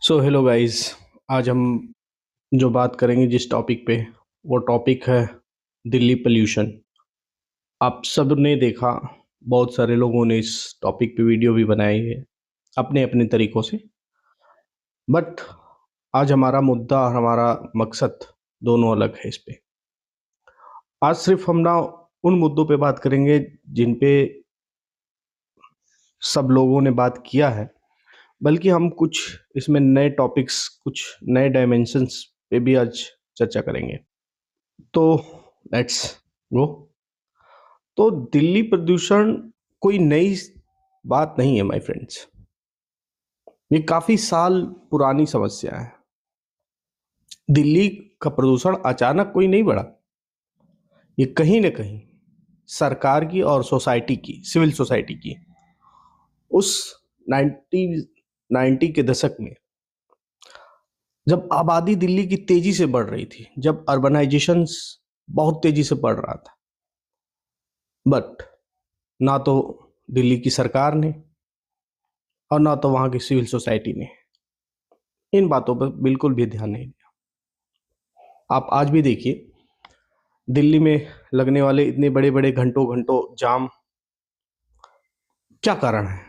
So hello guys. आज हम जो बात करेंगे जिस टॉपिक पे, वो टॉपिक है दिल्ली पोल्यूशन। आप सब ने देखा, बहुत सारे लोगों ने इस टॉपिक पे वीडियो भी बनाई है अपने अपने तरीकों से। बट आज हमारा मुद्दा और हमारा मकसद दोनों अलग है इस पे। आज सिर्फ हम ना उन मुद्दों पे बात करेंगे जिन पे सब लोगों ने बात किया है, बल्कि हम कुछ इसमें नए टॉपिक्स, कुछ नए डायमेंशंस पे भी आज चर्चा करेंगे। तो लेट्स गो। तो दिल्ली प्रदूषण कोई नई बात नहीं है माय फ्रेंड्स। ये काफी साल पुरानी समस्या है। दिल्ली का प्रदूषण अचानक कोई नहीं बढ़ा। ये कहीं ना कहीं सरकार की और सोसाइटी की, सिविल सोसाइटी की, उस 1990 के दशक में जब आबादी दिल्ली की तेजी से बढ़ रही थी, जब अर्बनाइजेशन बहुत तेजी से बढ़ रहा था। बट ना तो दिल्ली की सरकार ने और ना तो वहाँ की सिविल सोसाइटी ने इन बातों पर बिल्कुल भी ध्यान नहीं दिया। आप आज भी देखिए, दिल्ली में लगने वाले इतने बड़े बड़े घंटों घंटों जाम, क्या कारण है?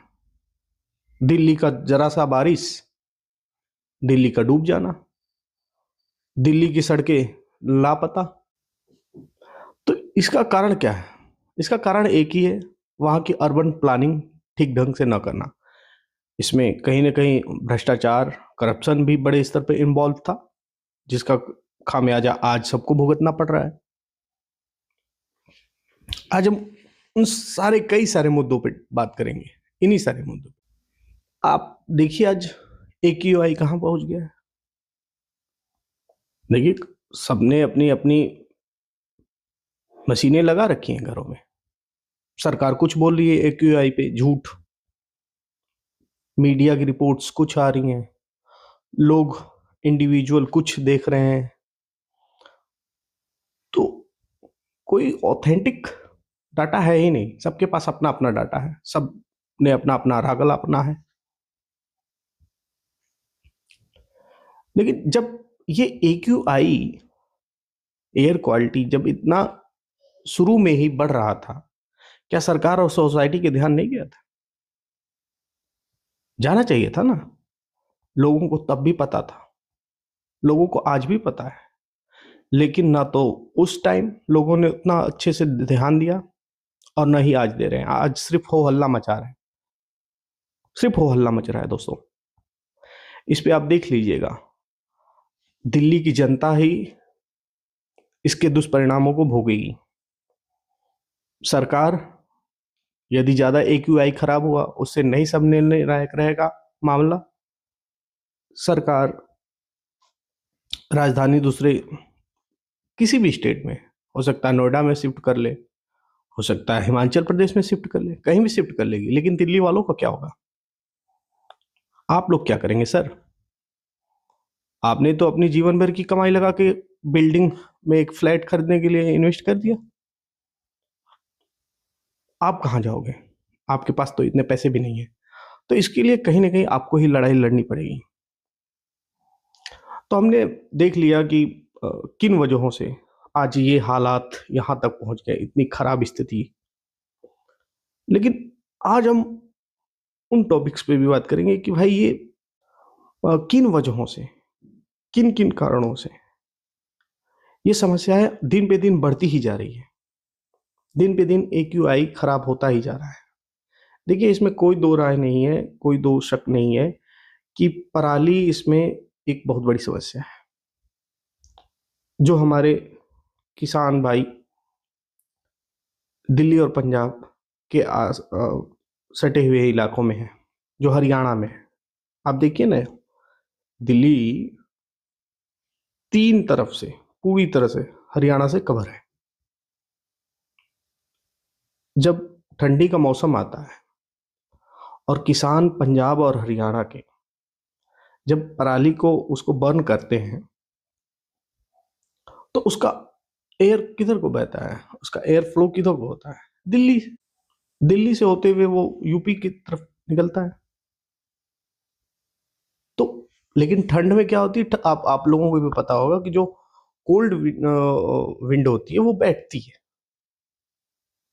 दिल्ली का जरा सा बारिश, दिल्ली का डूब जाना, दिल्ली की सड़कें लापता। तो इसका कारण क्या है? इसका कारण एक ही है, वहाँ की अर्बन प्लानिंग ठीक ढंग से न करना। इसमें कहीं ना कहीं भ्रष्टाचार, करप्शन भी बड़े स्तर पे इन्वॉल्व था, जिसका खामियाजा आज सबको भुगतना पड़ रहा है। आज हम उन सारे कई सारे मुद्दों पे बात करेंगे, इन्हीं सारे मुद्दों पे। आप देखिए आज AQI कहाँ पहुंच गया है। देखिए, सबने अपनी अपनी मशीनें लगा रखी हैं घरों में। सरकार कुछ बोल रही है AQI पे, झूठ। मीडिया की रिपोर्ट्स कुछ आ रही हैं, लोग इंडिविजुअल कुछ देख रहे हैं। तो कोई ऑथेंटिक डाटा है ही नहीं। सबके पास अपना अपना डाटा है, सब ने अपना अपना रागल अपना है। लेकिन जब ये AQI, एयर क्वालिटी, जब इतना शुरू में ही बढ़ रहा था, क्या सरकार और सोसाइटी के ध्यान नहीं गया था? जाना चाहिए था ना। लोगों को तब भी पता था, लोगों को आज भी पता है। लेकिन ना तो उस टाइम लोगों ने उतना अच्छे से ध्यान दिया, और ना ही आज दे रहे हैं। आज सिर्फ हो हल्ला मचा रहे हैं, सिर्फ हो हल्ला मच रहा है दोस्तों। इस पे आप देख लीजिएगा, दिल्ली की जनता ही इसके दुष्परिणामों को भोगेगी। सरकार, यदि ज्यादा AQI खराब हुआ, उससे नहीं सब निर्णायक रहेगा मामला। सरकार राजधानी दूसरे किसी भी स्टेट में, हो सकता है नोएडा में शिफ्ट कर ले, हो सकता है हिमाचल प्रदेश में शिफ्ट कर ले, कहीं भी शिफ्ट कर लेगी। लेकिन दिल्ली वालों का क्या होगा? आप लोग क्या करेंगे सर? आपने तो अपनी जीवन भर की कमाई लगा के बिल्डिंग में एक फ्लैट खरीदने के लिए इन्वेस्ट कर दिया। आप कहाँ जाओगे? आपके पास तो इतने पैसे भी नहीं है। तो इसके लिए कहीं ना कहीं आपको ही लड़ाई लड़नी पड़ेगी। तो हमने देख लिया कि किन वजहों से आज ये हालात यहाँ तक पहुंच गए, इतनी खराब स्थिति। लेकिन आज हम उन टॉपिक्स पे भी बात करेंगे कि भाई ये किन वजहों से, किन किन कारणों से ये समस्याएं दिन पे दिन बढ़ती ही जा रही है। दिन पे दिन AQI खराब होता ही जा रहा है। देखिए, इसमें कोई दो राय नहीं है, कोई दो शक नहीं है कि पराली इसमें एक बहुत बड़ी समस्या है। जो हमारे किसान भाई दिल्ली और पंजाब के सटे हुए इलाकों में है, जो हरियाणा में है, आप देखिए ना, दिल्ली तीन तरफ से पूरी तरह से हरियाणा से कवर है। जब ठंडी का मौसम आता है और किसान पंजाब और हरियाणा के जब पराली को उसको बर्न करते हैं, तो उसका एयर किधर को बहता है? उसका एयर फ्लो किधर को होता है? दिल्ली। दिल्ली से होते हुए वो यूपी की तरफ निकलता है। तो लेकिन ठंड में क्या होती है, आप लोगों को भी पता होगा कि जो कोल्ड विंड होती है वो बैठती है।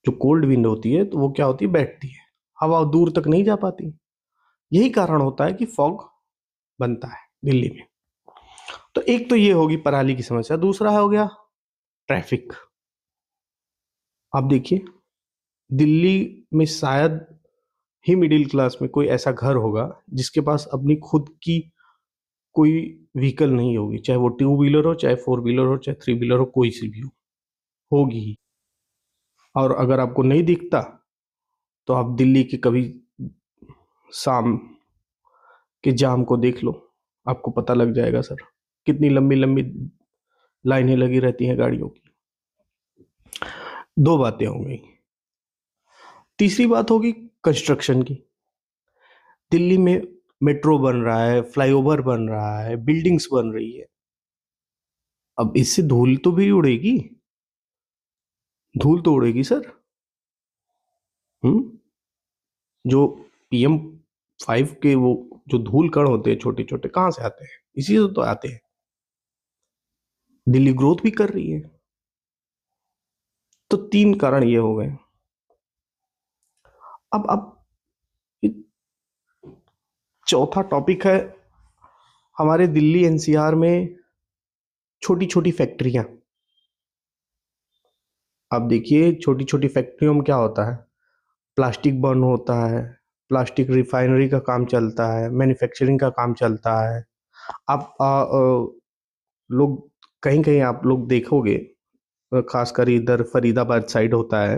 जो कोल्ड विंड होती है तो वो क्या होती है, बैठती है, हवा दूर तक नहीं जा पाती। यही कारण होता है कि फॉग बनता है दिल्ली में। तो एक तो ये होगी पराली की समस्या, दूसरा हो गया ट्रैफिक। आप देखिए दिल्ली में शायद ही मिडिल क्लास में कोई ऐसा घर होगा जिसके पास अपनी खुद की कोई व्हीकल नहीं होगी, चाहे वो टू व्हीलर हो, चाहे फोर व्हीलर हो, चाहे थ्री व्हीलर हो, कोई सी भी हो, होगी ही। और अगर आपको नहीं दिखता तो आप दिल्ली के कभी शाम के जाम को देख लो, आपको पता लग जाएगा सर, कितनी लंबी लंबी लाइनें लगी रहती हैं गाड़ियों की। दो बातें हो गई। तीसरी बात होगी कंस्ट्रक्शन की। दिल्ली में मेट्रो बन रहा है, फ्लाईओवर बन रहा है, बिल्डिंग्स बन रही है। अब इससे धूल तो भी उड़ेगी, धूल तो उड़ेगी सर। जो PM5 के वो जो धूल कण होते हैं छोटे छोटे, कहाँ से आते हैं? इसी से तो आते हैं। दिल्ली ग्रोथ भी कर रही है। तो तीन कारण ये हो गए। अब चौथा टॉपिक है हमारे दिल्ली NCR में छोटी छोटी फैक्ट्रियां। आप देखिए छोटी छोटी फैक्ट्रियों में क्या होता है, प्लास्टिक बर्न होता है, प्लास्टिक रिफाइनरी का काम चलता है, मैन्युफैक्चरिंग का काम चलता है। आप लोग कहीं कहीं आप लोग देखोगे, खासकर इधर फरीदाबाद साइड होता है,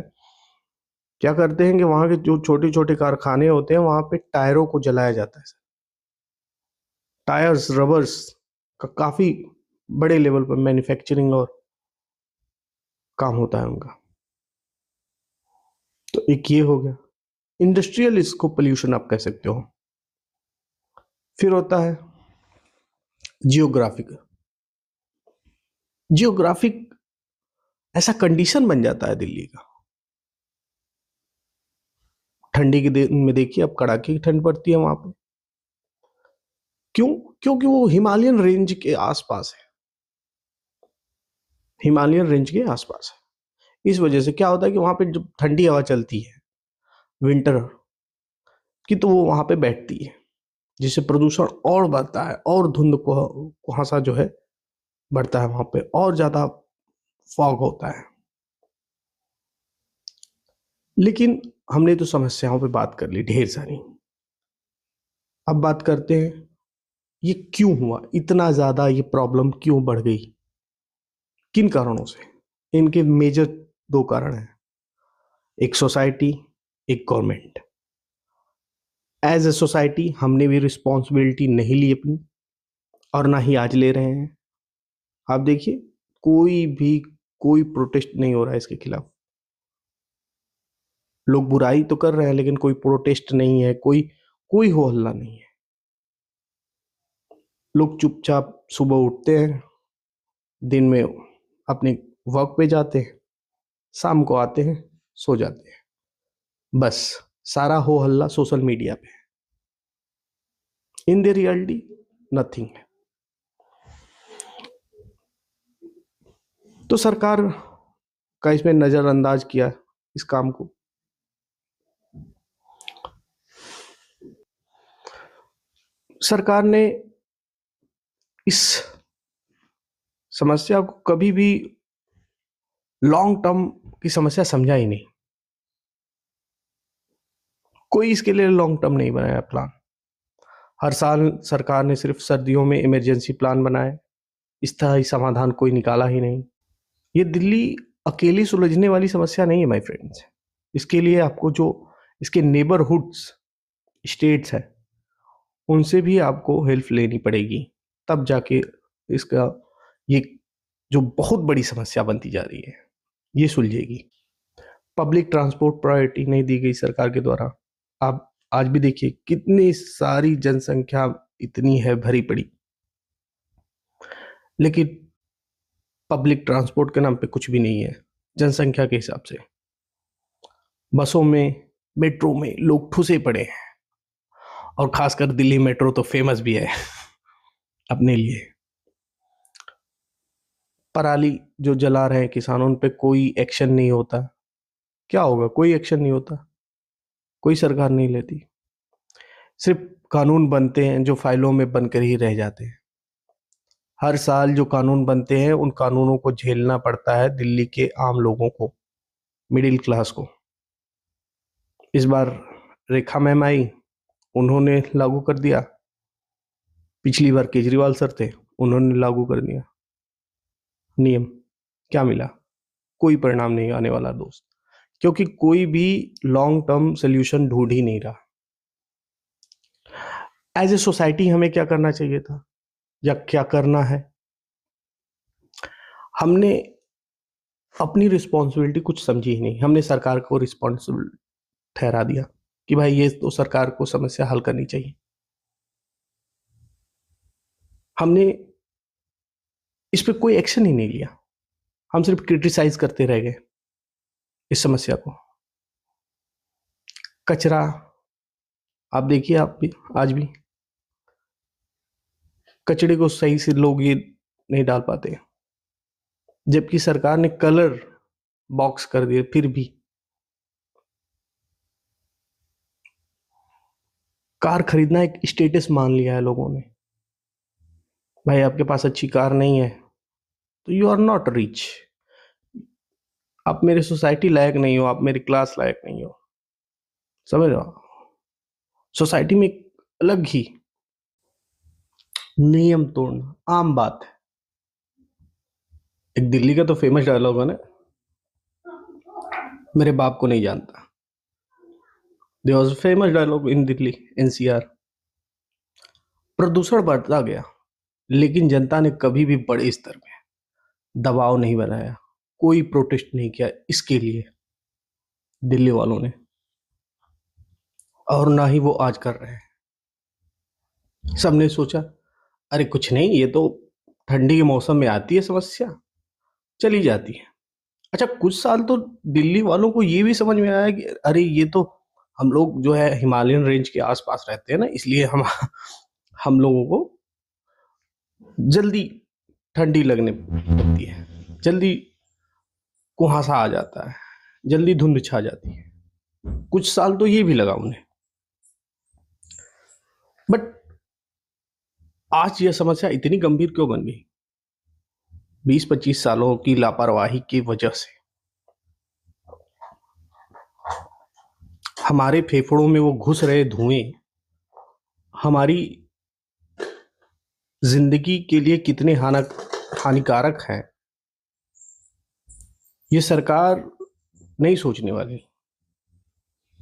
क्या करते हैं कि वहाँ के जो छोटे छोटे कारखाने होते हैं वहाँ पे टायरों को जलाया जाता है। टायर्स, रबर्स का काफ़ी बड़े लेवल पर मैन्युफैक्चरिंग और काम होता है उनका। तो एक ये हो गया इंडस्ट्रियल, इसको पोल्यूशन आप कह सकते हो। फिर होता है जियोग्राफिक। जियोग्राफिक ऐसा कंडीशन बन जाता है दिल्ली का। ठंडी के दिन में देखिए अब कड़ाके की ठंड पड़ती है वहां पे। क्यों? क्योंकि वो हिमालयन रेंज के आसपास है, हिमालयन रेंज के आसपास है। इस वजह से क्या होता है कि वहां पे जब ठंडी हवा चलती है विंटर की, तो वो वहां पे बैठती है, जिससे प्रदूषण और बढ़ता है और धुंध को कुहासा जो है बढ़ता है, वहां पे और ज्यादा फॉग होता है। लेकिन हमने तो समस्याओं पे बात कर ली ढेर सारी। अब बात करते हैं ये क्यों हुआ, इतना ज्यादा ये प्रॉब्लम क्यों बढ़ गई, किन कारणों से। इनके मेजर दो कारण हैं, एक सोसाइटी, एक गवर्नमेंट। एज ए सोसाइटी हमने भी रिस्पॉन्सिबिलिटी नहीं ली अपनी, और ना ही आज ले रहे हैं। आप देखिए कोई प्रोटेस्ट नहीं हो रहा है इसके खिलाफ। लोग बुराई तो कर रहे हैं लेकिन कोई प्रोटेस्ट नहीं है, कोई कोई हो हल्ला नहीं है। लोग चुपचाप सुबह उठते हैं, दिन में अपने वर्क पे जाते हैं, शाम को आते हैं, सो जाते हैं। बस सारा हो हल्ला सोशल मीडिया पे। इन द रियलिटी नथिंग है। तो सरकार का इसमें नजरअंदाज किया इस काम को। सरकार ने इस समस्या को कभी भी लॉन्ग टर्म की समस्या समझा ही नहीं। कोई इसके लिए लॉन्ग टर्म नहीं बनाया प्लान। हर साल सरकार ने सिर्फ सर्दियों में इमरजेंसी प्लान बनाए, इस तरह ही समाधान कोई निकाला ही नहीं। ये दिल्ली अकेली सुलझने वाली समस्या नहीं है माय फ्रेंड्स। इसके लिए आपको जो इसके नेबरहुड्स स्टेट्स है उनसे भी आपको हेल्प लेनी पड़ेगी, तब जाके इसका ये जो बहुत बड़ी समस्या बनती जा रही है ये सुलझेगी। पब्लिक ट्रांसपोर्ट प्रायोरिटी नहीं दी गई सरकार के द्वारा। आप आज भी देखिए कितनी सारी जनसंख्या इतनी है भरी पड़ी, लेकिन पब्लिक ट्रांसपोर्ट के नाम पे कुछ भी नहीं है जनसंख्या के हिसाब से। बसों में, मेट्रो में लोग ठुसे पड़े हैं, और खासकर दिल्ली मेट्रो तो फेमस भी है। अपने लिए। पराली जो जला रहे हैं किसान, उन पे कोई एक्शन नहीं होता। क्या होगा? कोई एक्शन नहीं होता, कोई सरकार नहीं लेती। सिर्फ कानून बनते हैं जो फाइलों में बनकर ही रह जाते हैं। हर साल जो कानून बनते हैं उन कानूनों को झेलना पड़ता है दिल्ली के आम लोगों को, मिडिल क्लास को। इस बार रेखा मैम आई, उन्होंने लागू कर दिया। पिछली बार केजरीवाल सर थे, उन्होंने लागू कर दिया नियम। क्या मिला? कोई परिणाम नहीं आने वाला दोस्त, क्योंकि कोई भी लॉन्ग टर्म सोल्यूशन ढूंढ ही नहीं रहा। एज ए सोसाइटी हमें क्या करना चाहिए था, या क्या करना है? हमने अपनी रिस्पॉन्सिबिलिटी कुछ समझी ही नहीं। हमने सरकार को रिस्पॉन्सिबल ठहरा दिया कि भाई ये तो सरकार को समस्या हल करनी चाहिए। हमने इस पे कोई एक्शन ही नहीं लिया। हम सिर्फ क्रिटिसाइज करते रह गए इस समस्या को। कचरा आप देखिए, आप भी आज भी कचरे को सही से लोग ये नहीं डाल पाते, जबकि सरकार ने कलर बॉक्स कर दिए। फिर भी कार खरीदना एक स्टेटस मान लिया है लोगों ने। भाई आपके पास अच्छी कार नहीं है तो यू आर नॉट रिच, आप मेरे सोसाइटी लायक नहीं हो, आप मेरी क्लास लायक नहीं हो। समझ रहे हो? सोसाइटी में एक अलग ही नियम तोड़ना आम बात है। एक दिल्ली का तो फेमस डायलॉग है ना, मेरे बाप को नहीं जानता। There was famous dialogue in Delhi NCR. प्रदूषण बढ़ता गया, लेकिन जनता ने कभी भी बड़े स्तर में दबाव नहीं बनाया, कोई प्रोटेस्ट नहीं किया इसके लिए दिल्ली वालों ने, और ना ही वो आज कर रहे हैं। सबने सोचा अरे कुछ नहीं, ये तो ठंडी के मौसम में आती है समस्या, चली जाती है। अच्छा, कुछ साल तो दिल्ली वालों को ये भी समझ में आया कि अरे ये तो हम लोग जो है हिमालयन रेंज के आसपास रहते हैं ना, इसलिए हम लोगों को जल्दी ठंडी लगने लगती है, जल्दी कुहासा आ जाता है, जल्दी धुंध छा जाती है। कुछ साल तो ये भी लगा उन्हें। बट आज यह समस्या इतनी गंभीर क्यों बन गई? 20-25 सालों की लापरवाही की वजह से हमारे फेफड़ों में वो घुस रहे धुएं हमारी जिंदगी के लिए कितने हानिकारक हैं, ये सरकार नहीं सोचने वाली।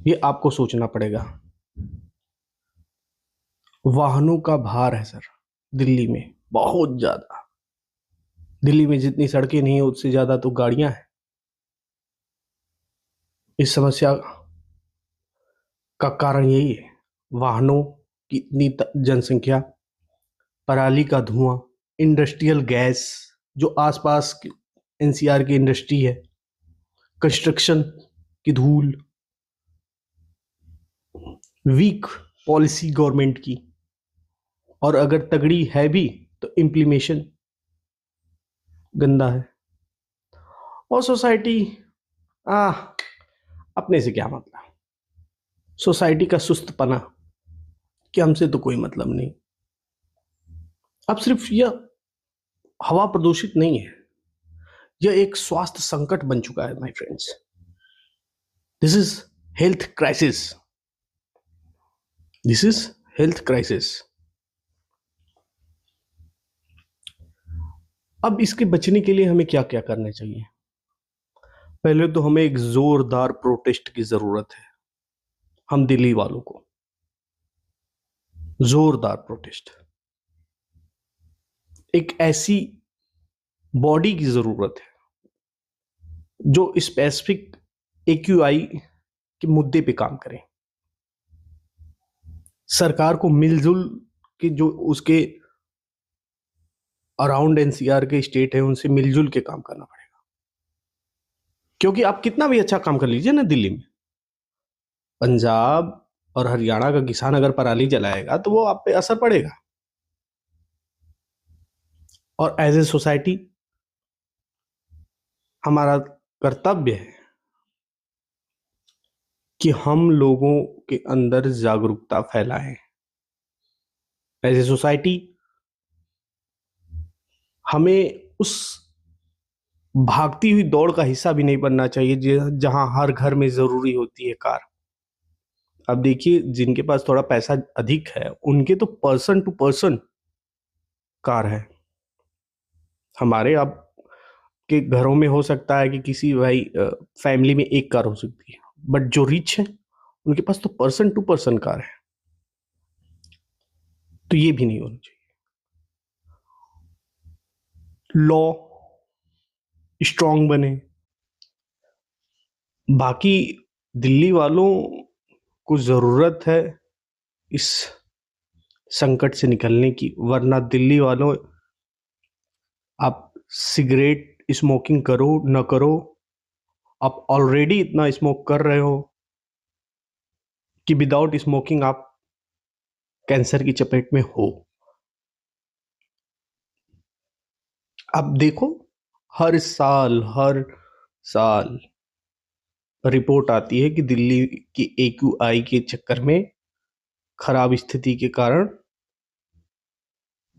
ये आपको सोचना पड़ेगा। वाहनों का भार है सर दिल्ली में बहुत ज्यादा। दिल्ली में जितनी सड़कें नहीं है उससे ज्यादा तो गाड़ियां हैं। इस समस्या का कारण यही है, वाहनों की इतनी जनसंख्या, पराली का धुआं, इंडस्ट्रियल गैस जो आसपास एनसीआर की इंडस्ट्री है, कंस्ट्रक्शन की धूल, वीक पॉलिसी गवर्नमेंट की, और अगर तगड़ी है भी तो इम्प्लीमेशन गंदा है। और सोसाइटी आ अपने से क्या मतलब, सोसाइटी का सुस्तपना कि हमसे तो कोई मतलब नहीं। अब सिर्फ यह हवा प्रदूषित नहीं है, यह एक स्वास्थ्य संकट बन चुका है my friends. This is health crisis, this is health crisis. अब इसके बचने के लिए हमें क्या क्या करना चाहिए? पहले तो हमें एक जोरदार प्रोटेस्ट की जरूरत है। हम दिल्ली वालों को जोरदार प्रोटेस्ट, एक ऐसी बॉडी की जरूरत है जो स्पेसिफिक एक्यूआई के मुद्दे पे काम करे। सरकार को मिलजुल के जो उसके अराउंड एनसीआर के स्टेट है उनसे मिलजुल के काम करना पड़ेगा। क्योंकि आप कितना भी अच्छा काम कर लीजिए ना दिल्ली में, पंजाब और हरियाणा का किसान अगर पराली जलाएगा तो वो आप पे असर पड़ेगा। और एज ए सोसाइटी हमारा कर्तव्य है कि हम लोगों के अंदर जागरूकता फैलाएं। एज ए सोसाइटी हमें उस भागती हुई दौड़ का हिस्सा भी नहीं बनना चाहिए जहां हर घर में जरूरी होती है कार। अब देखिए, जिनके पास थोड़ा पैसा अधिक है उनके तो पर्सन टू पर्सन कार है। हमारे अब के घरों में हो सकता है कि किसी भाई फैमिली में एक कार हो सकती है, बट जो रिच है उनके पास तो पर्सन टू पर्सन कार है। तो ये भी नहीं होना चाहिए। लॉ स्ट्रांग बने। बाकी दिल्ली वालों को जरूरत है इस संकट से निकलने की, वरना दिल्ली वालों, आप सिगरेट स्मोकिंग करो न करो, आप ऑलरेडी इतना स्मोक कर रहे हो कि विदाउट स्मोकिंग आप कैंसर की चपेट में हो। अब देखो, हर साल रिपोर्ट आती है कि दिल्ली की AQI के चक्कर में, खराब स्थिति के कारण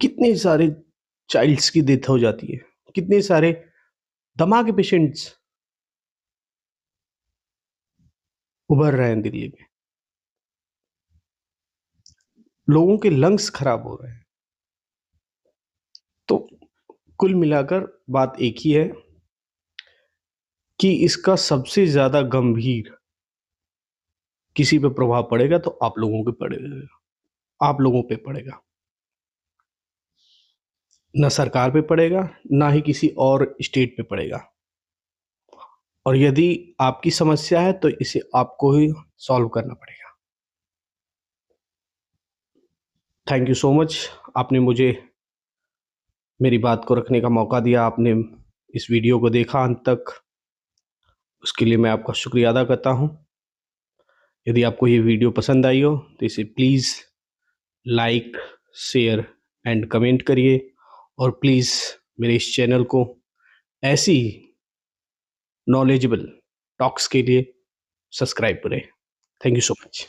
कितने सारे चाइल्ड्स की डेथ हो जाती है, कितने सारे दमा के पेशेंट्स उभर रहे हैं दिल्ली में, लोगों के लंग्स खराब हो रहे हैं। तो कुल मिलाकर बात एक ही है कि इसका सबसे ज्यादा गंभीर किसी पे प्रभाव पड़ेगा तो आप लोगों पे पड़ेगा, आप लोगों पे पड़ेगा। न सरकार पे पड़ेगा, ना ही किसी और स्टेट पे पड़ेगा। और यदि आपकी समस्या है तो इसे आपको ही सॉल्व करना पड़ेगा। थैंक यू सो मच, आपने मुझे मेरी बात को रखने का मौका दिया, आपने इस वीडियो को देखा अंत तक, उसके लिए मैं आपका शुक्रिया अदा करता हूँ। यदि आपको ये वीडियो पसंद आई हो तो इसे please like, share and comment करिए, और प्लीज़ मेरे इस चैनल को ऐसी नॉलेजेबल टॉक्स के लिए सब्सक्राइब करें। Thank you so much.